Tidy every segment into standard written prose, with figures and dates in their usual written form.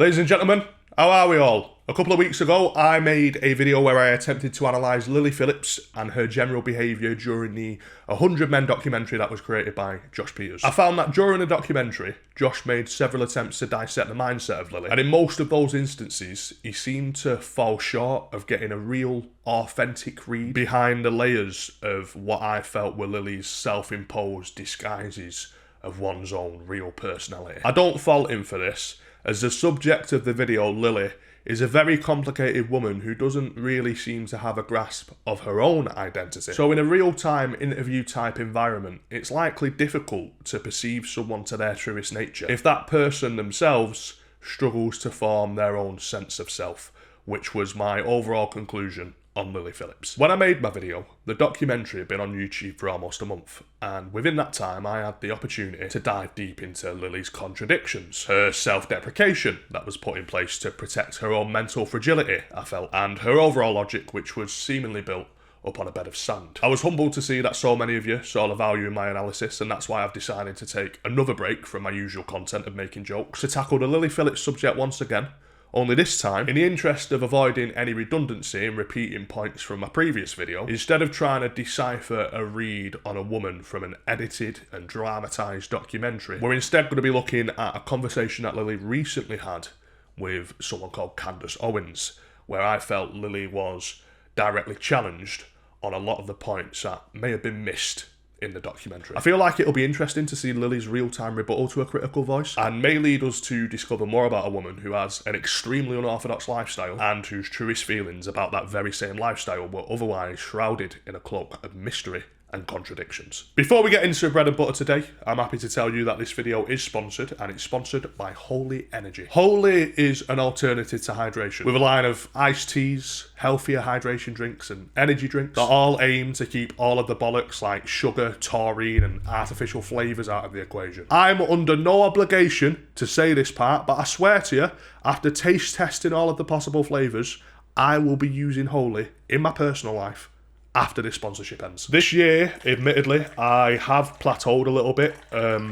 Ladies and gentlemen, how are we all? A couple of weeks ago, I made a video where I attempted to analyse Lily Phillips and her general behaviour during the 100 Men documentary that was created by Josh Peters. I found that during the documentary, Josh made several attempts to dissect the mindset of Lily, and in most of those instances, he seemed to fall short of getting a real, authentic read behind the layers of what I felt were Lily's self-imposed disguises of one's own real personality. I don't fault him for this, as the subject of the video, Lily, is a very complicated woman who doesn't really seem to have a grasp of her own identity. So in a real-time interview type environment, it's likely difficult to perceive someone to their truest nature if that person themselves struggles to form their own sense of self, which was my overall conclusion on Lily Phillips. When I made my video, the documentary had been on YouTube for almost a month, and within that time I had the opportunity to dive deep into Lily's contradictions, her self-deprecation that was put in place to protect her own mental fragility, I felt, and her overall logic, which was seemingly built up on a bed of sand. I was humbled to see that so many of you saw the value in my analysis, and that's why I've decided to take another break from my usual content of making jokes to tackle the Lily Phillips subject once again. Only this time, in the interest of avoiding any redundancy and repeating points from my previous video, instead of trying to decipher a read on a woman from an edited and dramatised documentary, we're instead going to be looking at a conversation that Lily recently had with someone called Candace Owens, where I felt Lily was directly challenged on a lot of the points that may have been missed in the documentary. I feel like it'll be interesting to see Lily's real-time rebuttal to a critical voice, and may lead us to discover more about a woman who has an extremely unorthodox lifestyle and whose truest feelings about that very same lifestyle were otherwise shrouded in a cloak of mystery and contradictions. Before we get into bread and butter today, I'm happy to tell you that this video is sponsored, and it's sponsored by Holy Energy. Holy is an alternative to hydration, with a line of iced teas, healthier hydration drinks, and energy drinks that all aim to keep all of the bollocks like sugar, taurine, and artificial flavours out of the equation. I'm under no obligation to say this part, but I swear to you, after taste testing all of the possible flavours, I will be using Holy in my personal life after this sponsorship ends. This year, admittedly, I have plateaued a little bit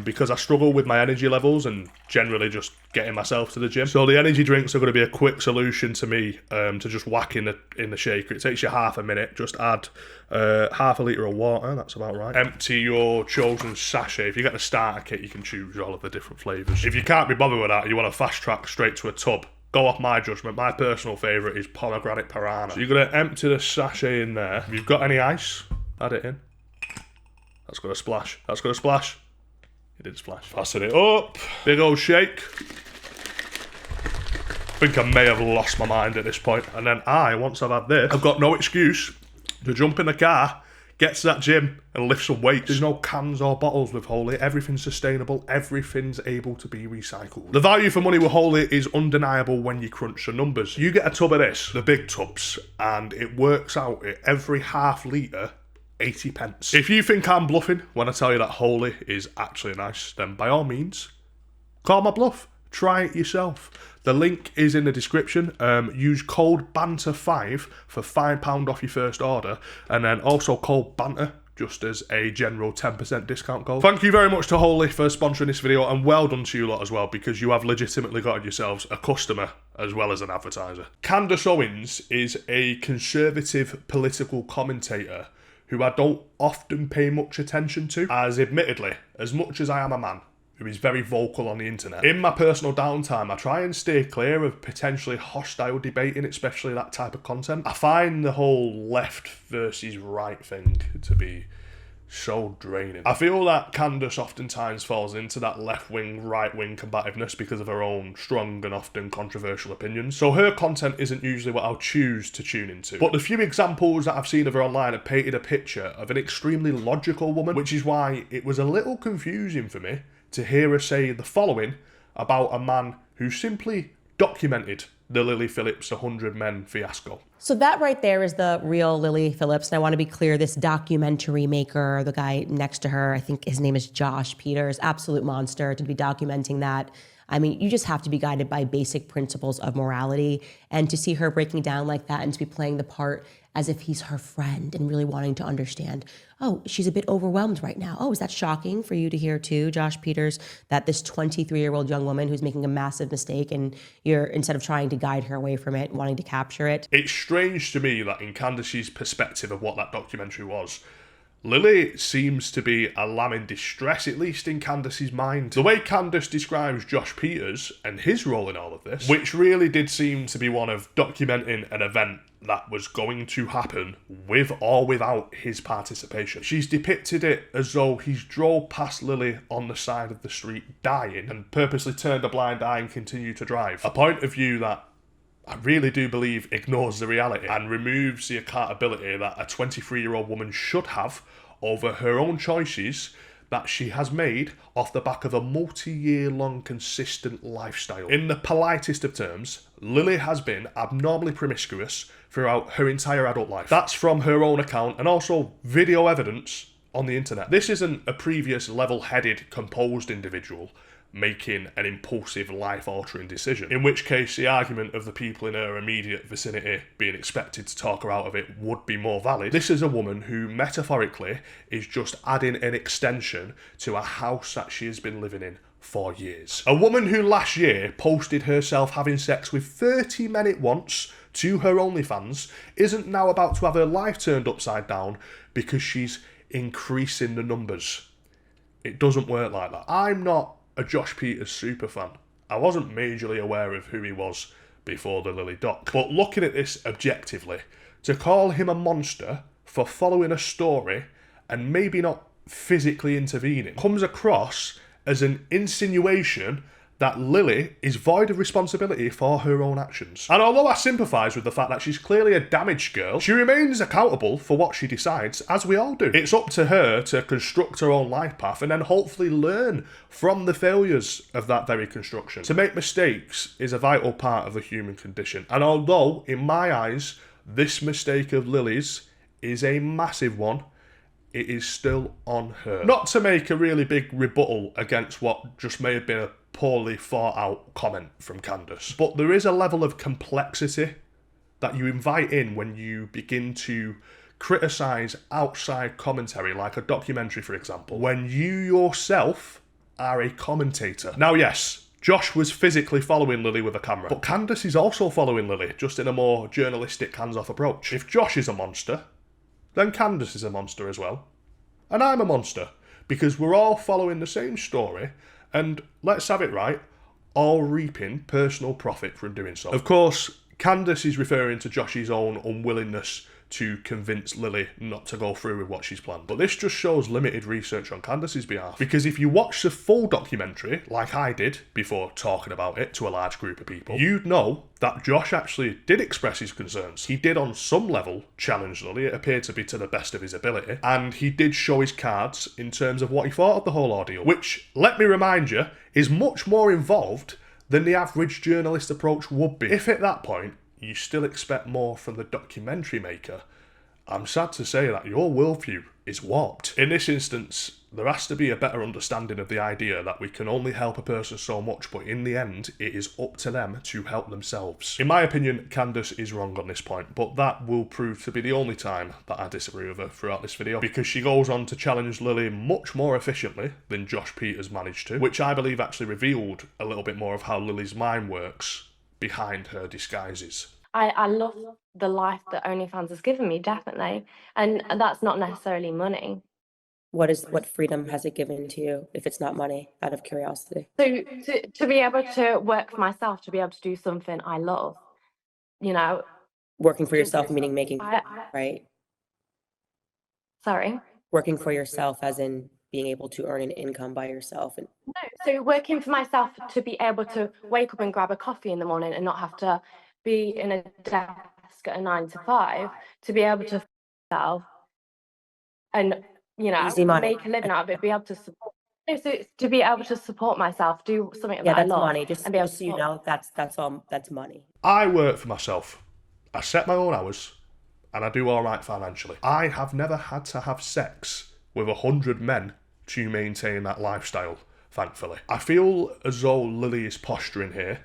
because I struggle with my energy levels and generally just getting myself to the gym. So the energy drinks are going to be a quick solution to me to just whack in the shaker. It takes you half a minute. Just add half a litre of water, that's about right. Empty your chosen sachet. If you get the starter kit, you can choose all of the different flavours. If you can't be bothered with that, you want to fast track straight to a tub, go off my judgment. My personal favourite is pomegranate piranha. So you're going to empty the sachet in there. If you've got any ice, add it in. That's going to splash. That's going to splash. It did splash. Passing it up. Big old shake. I think I may have lost my mind at this point. And then once I've had this, I've got no excuse to jump in the car, get to that gym and lift some weights. There's no cans or bottles with Holy. Everything's sustainable. Everything's able to be recycled. The value for money with Holy is undeniable when you crunch the numbers. You get a tub of this, the big tubs, and it works out at every half litre, 80 pence. If you think I'm bluffing when I tell you that Holy is actually nice, then by all means, call my bluff. Try it yourself. The link is in the description. Use code BANTER5 for £5 off your first order, and then also code BANTER just as a general 10% discount code. Thank you very much to Holy for sponsoring this video, and well done to you lot as well, because you have legitimately got yourselves a customer as well as an advertiser. Candace Owens is a conservative political commentator who I don't often pay much attention to, as admittedly, as much as I am a man who is very vocal on the internet, in my personal downtime, I try and steer clear of potentially hostile debating, especially that type of content. I find the whole left versus right thing to be so draining. I feel that Candace oftentimes falls into that left-wing, right-wing combativeness because of her own strong and often controversial opinions. So her content isn't usually what I'll choose to tune into. But the few examples that I've seen of her online have painted a picture of an extremely logical woman, which is why it was a little confusing for me to hear her say the following about a man who simply documented the Lily Phillips 100 Men fiasco. So that right there is the real Lily Phillips. And I want to be clear, this documentary maker, the guy next to her, I think his name is Josh Peters, absolute monster to be documenting that. I mean, you just have to be guided by basic principles of morality. And to see her breaking down like that and to be playing the part as if he's her friend and really wanting to understand, oh, she's a bit overwhelmed right now. Oh, is that shocking for you to hear too, Josh Peters, that this 23-year-old young woman who's making a massive mistake and you're, instead of trying to guide her away from it, wanting to capture it? It's strange to me that in Candace's perspective of what that documentary was, Lily seems to be a lamb in distress, at least in Candace's mind. The way Candace describes Josh Peters and his role in all of this, which really did seem to be one of documenting an event that was going to happen with or without his participation. She's depicted it as though he's drove past Lily on the side of the street dying and purposely turned a blind eye and continued to drive. A point of view that I really do believe ignores the reality and removes the accountability that a 23-year-old woman should have over her own choices that she has made off the back of a multi-year long consistent lifestyle. In the politest of terms, Lily has been abnormally promiscuous throughout her entire adult life. That's from her own account and also video evidence on the internet. This isn't a previous level-headed, composed individual making an impulsive, life-altering decision, in which case the argument of the people in her immediate vicinity being expected to talk her out of it would be more valid. This is a woman who, metaphorically, is just adding an extension to a house that she has been living in for years. A woman who last year posted herself having sex with 30 men at once to her OnlyFans isn't now about to have her life turned upside down because she's increasing the numbers. It doesn't work like that. I'm not a Josh Peters superfan. I wasn't majorly aware of who he was before the Lily doc. But looking at this objectively, to call him a monster for following a story and maybe not physically intervening comes across as an insinuation that Lily is void of responsibility for her own actions. And although I sympathise with the fact that she's clearly a damaged girl, she remains accountable for what she decides, as we all do. It's up to her to construct her own life path and then hopefully learn from the failures of that very construction. To make mistakes is a vital part of the human condition. And although, in my eyes, this mistake of Lily's is a massive one, it is still on her. Not to make a really big rebuttal against what just may have been a poorly thought out comment from Candace, but there is a level of complexity that you invite in when you begin to criticise outside commentary, like a documentary, for example, when you yourself are a commentator. Now, yes, Josh was physically following Lily with a camera, but Candace is also following Lily, just in a more journalistic, hands-off approach. If Josh is a monster, then Candace is a monster as well. And I'm a monster, because we're all following the same story, and let's have it right, all reaping personal profit from doing so. Of course, Candace is referring to Josh's own unwillingness to convince Lily not to go through with what she's planned. But this just shows limited research on Candace's behalf. Because if you watch the full documentary, like I did before talking about it to a large group of people, you'd know that Josh actually did express his concerns. He did on some level challenge Lily, it appeared to be to the best of his ability, and he did show his cards in terms of what he thought of the whole ordeal, which, let me remind you, is much more involved than the average journalist approach would be. If at that point you still expect more from the documentary maker, I'm sad to say that your worldview is warped. In this instance, there has to be a better understanding of the idea that we can only help a person so much, but in the end, it is up to them to help themselves. In my opinion, Candace is wrong on this point, but that will prove to be the only time that I disagree with her throughout this video, because she goes on to challenge Lily much more efficiently than Josh Peters managed to, which I believe actually revealed a little bit more of how Lily's mind works behind her disguises. I love the life that OnlyFans has given me, definitely. And that's not necessarily money. What freedom has it given to you if it's not money, out of curiosity? So to be able to work for myself, to be able to do something I love, you know. Working for yourself, meaning making, right? Sorry? Working for yourself as in being able to earn an income by yourself. And No, so working for myself to be able to wake up and grab a coffee in the morning and not have to be in a desk at a 9 to 5, to be able to myself and, you know, make a living out of it, be able to support. So to be able to support myself, do something that I love. Money. Just so you know, that's all. That's money. I work for myself. I set my own hours, and I do all right financially. I have never had to have sex with 100 men to maintain that lifestyle. thankfully. I feel as though Lily is posturing here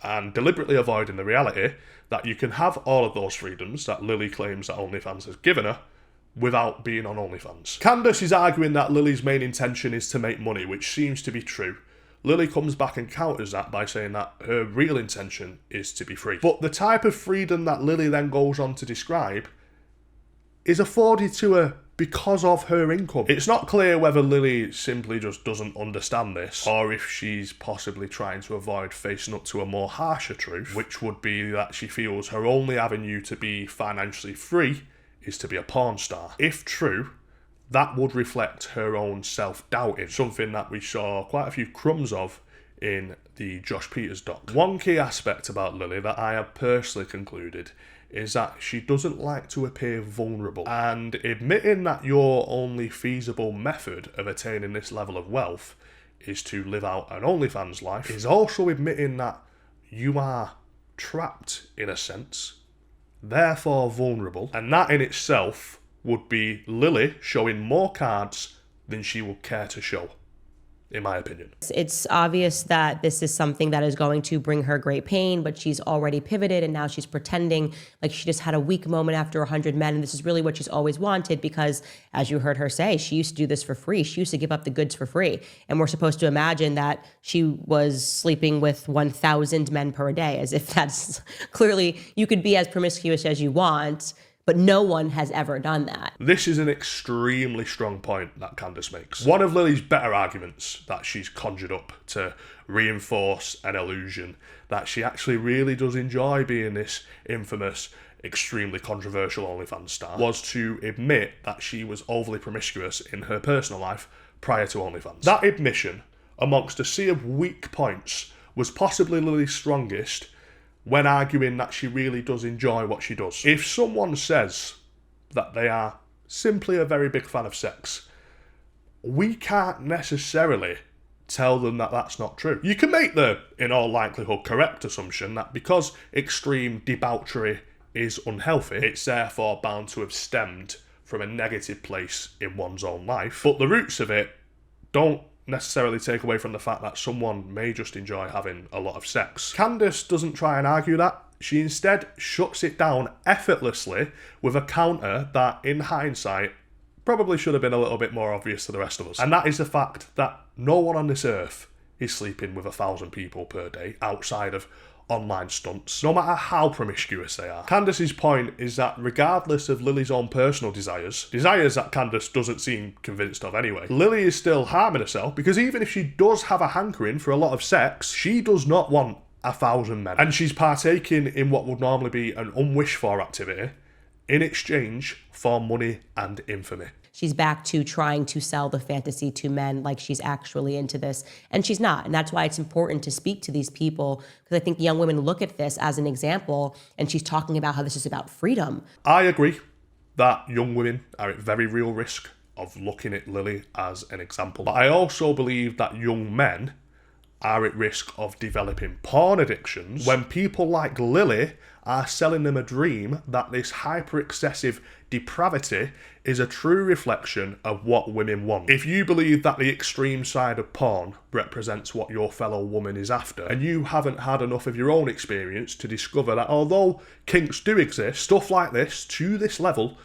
and deliberately avoiding the reality that you can have all of those freedoms that Lily claims that OnlyFans has given her without being on OnlyFans. Candace is arguing that Lily's main intention is to make money, which seems to be true. Lily comes back and counters that by saying that her real intention is to be free. But the type of freedom that Lily then goes on to describe is afforded to her because of her income. It's not clear whether Lily simply just doesn't understand this, or if she's possibly trying to avoid facing up to a more harsher truth, which would be that she feels her only avenue to be financially free is to be a porn star. If true, that would reflect her own self-doubting, something that we saw quite a few crumbs of in the Josh Peters doc. One key aspect about Lily that I have personally concluded is that she doesn't like to appear vulnerable, and admitting that your only feasible method of attaining this level of wealth is to live out an OnlyFans life is also admitting that you are trapped in a sense, therefore vulnerable, and that in itself would be Lily showing more cards than she would care to show, in my opinion. It's obvious that this is something that is going to bring her great pain, but she's already pivoted and now she's pretending like she just had a weak moment after 100 men. And this is really what she's always wanted because, as you heard her say, she used to do this for free. She used to give up the goods for free. And we're supposed to imagine that she was sleeping with 1,000 men per day, as if that's clearly, you could be as promiscuous as you want, but no one has ever done that. This is an extremely strong point that Candace makes. One of Lily's better arguments that she's conjured up to reinforce an illusion that she actually really does enjoy being this infamous, extremely controversial OnlyFans star was to admit that she was overly promiscuous in her personal life prior to OnlyFans. That admission, amongst a sea of weak points, was possibly Lily's strongest when arguing that she really does enjoy what she does. If someone says that they are simply a very big fan of sex, we can't necessarily tell them that that's not true. You can make the, in all likelihood, correct assumption that because extreme debauchery is unhealthy, it's therefore bound to have stemmed from a negative place in one's own life. But the roots of it don't necessarily take away from the fact that someone may just enjoy having a lot of sex. Candace doesn't try and argue that. She instead shuts it down effortlessly with a counter that, in hindsight, probably should have been a little bit more obvious to the rest of us. And that is the fact that no one on this earth is sleeping with 1,000 people per day outside of online stunts, no matter how promiscuous they are. Candace's point is that regardless of Lily's own personal desires that Candace doesn't seem convinced of anyway, Lily is still harming herself because even if she does have a hankering for a lot of sex, she does not want 1,000 men. And she's partaking in what would normally be an unwished for activity in exchange for money and infamy. She's back to trying to sell the fantasy to men like she's actually into this, and she's not. And that's why it's important to speak to these people, because I think young women look at this as an example, and she's talking about how this is about freedom. I agree that young women are at very real risk of looking at Lily as an example. But I also believe that young men are at risk of developing porn addictions when people like Lily are selling them a dream that this hyper-excessive depravity is a true reflection of what women want. If you believe that the extreme side of porn represents what your fellow woman is after, and you haven't had enough of your own experience to discover that although kinks do exist, stuff like this, to this level,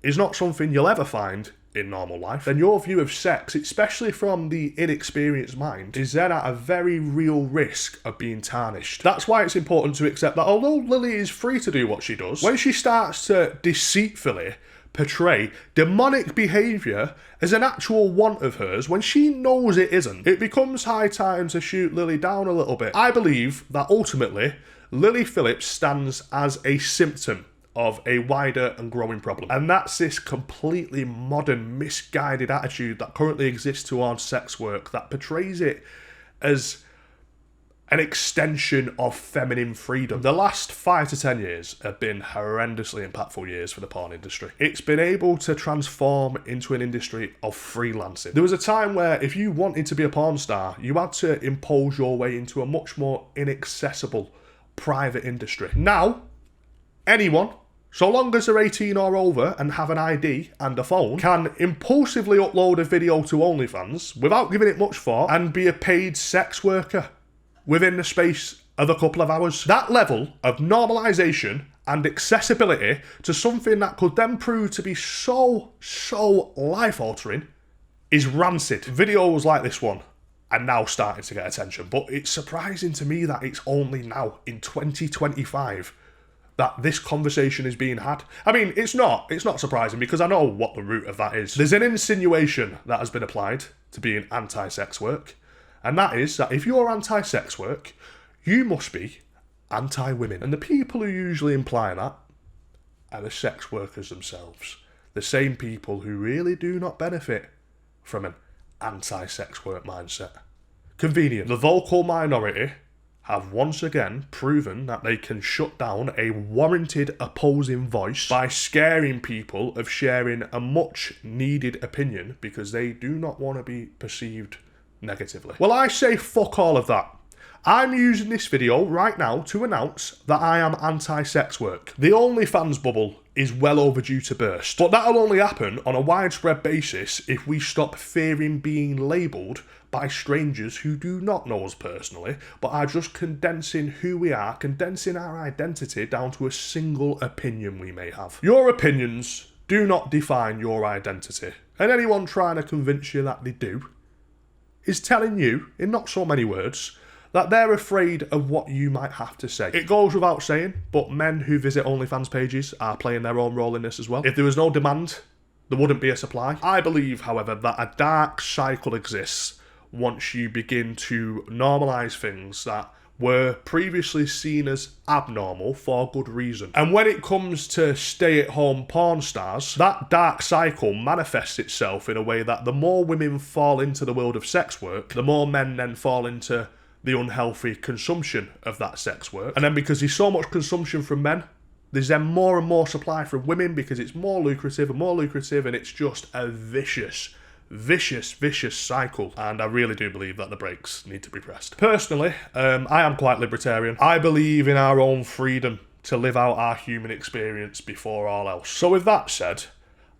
is not something you'll ever find in normal life, then your view of sex, especially from the inexperienced mind, is then at a very real risk of being tarnished. That's why it's important to accept that although Lily is free to do what she does, when she starts to deceitfully portray demonic behaviour as an actual want of hers when she knows it isn't, it becomes high time to shoot Lily down a little bit. I believe that ultimately Lily Phillips stands as a symptom of a wider and growing problem. And that's this completely modern, misguided attitude that currently exists towards sex work that portrays it as an extension of feminine freedom. The last 5 to 10 years have been horrendously impactful years for the porn industry. It's been able to transform into an industry of freelancing. There was a time where if you wanted to be a porn star, you had to impose your way into a much more inaccessible private industry. Now, anyone so long as they're 18 or over and have an ID and a phone, can impulsively upload a video to OnlyFans without giving it much thought and be a paid sex worker within the space of a couple of hours. That level of normalisation and accessibility to something that could then prove to be so life-altering is rancid. Videos like this one are now starting to get attention, but it's surprising to me that it's only now, in 2025, that this conversation is being had. I mean, it's not surprising because I know what the root of that is. There's an insinuation that has been applied to being anti-sex work, and that is that if you're anti-sex work, you must be anti-women. And the people who usually imply that are the sex workers themselves. The same people who really do not benefit from an anti-sex work mindset. Convenient. The vocal minority have once again proven that they can shut down a warranted opposing voice by scaring people of sharing a much needed opinion because they do not want to be perceived negatively. Well, I say fuck all of that. I'm using this video right now to announce that I am anti-sex work. The OnlyFans bubble is well overdue to burst, but that'll only happen on a widespread basis if we stop fearing being labelled by strangers who do not know us personally, but are just condensing who we are, condensing our identity down to a single opinion we may have. Your opinions do not define your identity, and anyone trying to convince you that they do is telling you, in not so many words, that they're afraid of what you might have to say. It goes without saying, but men who visit OnlyFans pages are playing their own role in this as well. If there was no demand, there wouldn't be a supply. I believe, however, that a dark cycle exists once you begin to normalise things that were previously seen as abnormal for good reason. And when it comes to stay-at-home porn stars, that dark cycle manifests itself in a way that the more women fall into the world of sex work, the more men then fall into the unhealthy consumption of that sex work. And then because there's so much consumption from men, there's then more and more supply from women because it's more lucrative, and it's just a vicious cycle. And I really do believe that the brakes need to be pressed. Personally, I am quite libertarian. I believe in our own freedom to live out our human experience before all else. So with that said,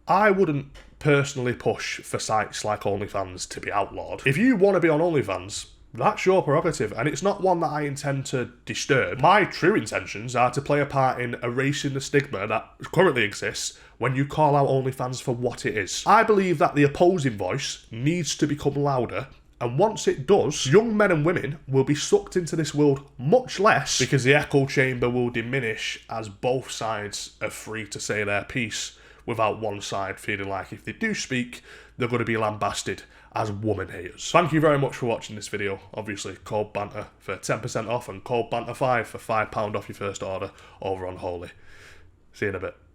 I wouldn't personally push for sites like OnlyFans to be outlawed. If you want to be on OnlyFans, that's your prerogative, and it's not one that I intend to disturb. My true intentions are to play a part in erasing the stigma that currently exists when you call out OnlyFans for what it is. I believe that the opposing voice needs to become louder, and once it does, young men and women will be sucked into this world much less because the echo chamber will diminish as both sides are free to say their piece without one side feeling like if they do speak, they're going to be lambasted as woman haters. Thank you very much for watching this video. Obviously, code BANTER for 10% off and code BANTER5 for £5 off your first order over on Holy. See you in a bit.